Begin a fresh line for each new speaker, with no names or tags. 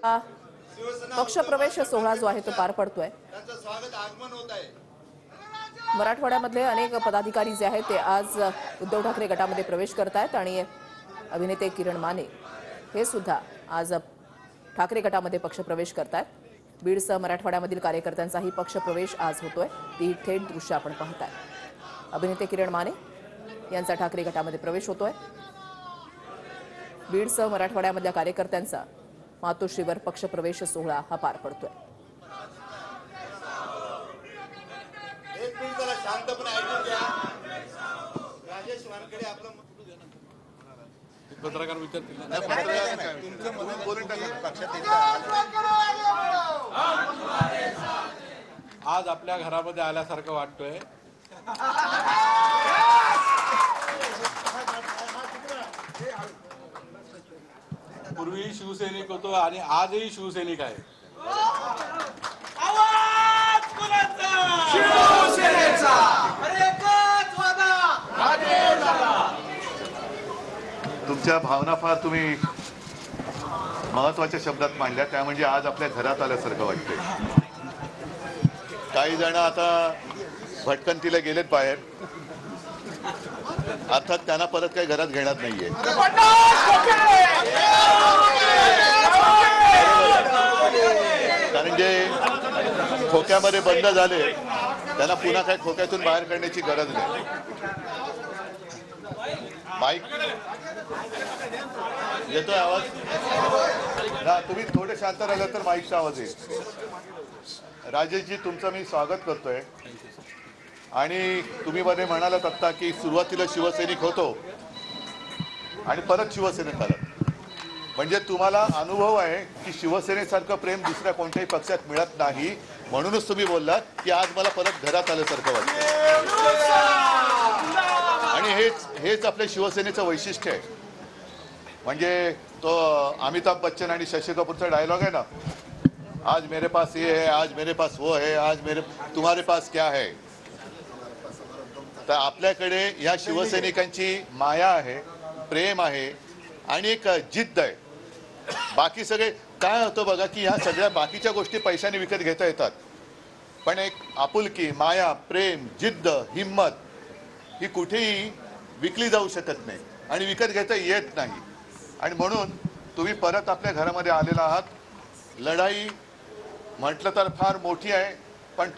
पक्षप्रवेश सोहळा जो आहे तो पार पडतोय। मराठवाड्यामधले अनेक पदाधिकारी जे आहेत ते आज उद्धव ठाकरे गटामध्ये प्रवेश करतायत आणि अभिनेते किरण माने हे सुद्धा आज ठाकरे गटामध्ये पक्षप्रवेश करतायत। बीडसह मराठवाड्यामधील कार्यकर्त्यांचाही पक्षप्रवेश आज होतोय। ती थेट दृश्य आपण पाहताय। अभिनेते किरण माने यांचा ठाकरे गटामध्ये प्रवेश होतोय। बीडसह मराठवाड्यामधल्या कार्यकर्त्यांचा मातोश्रीवर पक्षप्रवेश सोहळा हा पार पडतोय।
पत्रकार विचारतील आज आपल्या घरामध्ये आल्यासारखं वाटतोय। पूर्वी शिवसैनिक होतो आणि आजही शिवसैनिक आहे।
तुमच्या भावना फार तुम्ही महत्त्वाच्या शब्दात मांडल्या, त्या म्हणजे आज आपल्या घरात आल्यासारखं वाटतंय। काही जण आता भटकंतीला गेलेत बाहेर, अर्थात त्यांना परत काही घरात घेणार नाहीये। कारण जे खोक्यामध्ये बंद झाले त्यांना पुन्हा काही खोक्यातून बाहेर काढण्याची गरज नाही। माईक येतोय आवाज ना? तुम्ही थोडे शांत राहिलं तर माईकचा आवाज येईल। राजेशजी, तुमचं मी स्वागत करतोय। आणि तुम्ही मध्ये म्हणालात आत्ता की सुरुवातीला शिवसैनिक होतो आणि परत शिवसेनेत आलात, म्हणजे तुम्हाला अनुभव आहे की शिवसेनेसारखं प्रेम दुसऱ्या कोणत्याही पक्षात मिळत नाही। म्हणूनच तुम्ही बोललात की आज मला परत घरात आल्यासारखं वाटतं। आणि हेच आपल्या शिवसेनेचं वैशिष्ट्य आहे। म्हणजे तो अमिताभ बच्चन आणि शशी कपूरचा डायलॉग आहे ना, आज मेरे पास ये है, आज मेरे पास वो है, आज तुम्हारे पास क्या है। तर आपल्याकडे या शिवसैनिकांची माया आहे, प्रेम आहे आणि एक जिद्द आहे। बाकी सगळे काय होतं बघा की ह्या सगळ्या बाकीच्या गोष्टी पैशाने विकत घेता येतात, पण एक आपुलकी, माया, प्रेम, जिद्द, हिम्मत ही कुठेही विकली जाऊ शकत नाही आणि विकत घेता येत नाही। आणि म्हणून तुम्ही परत आपल्या घरामध्ये आलेला आहात। लढाई म्हटलं तर फार मोठी आहे, पण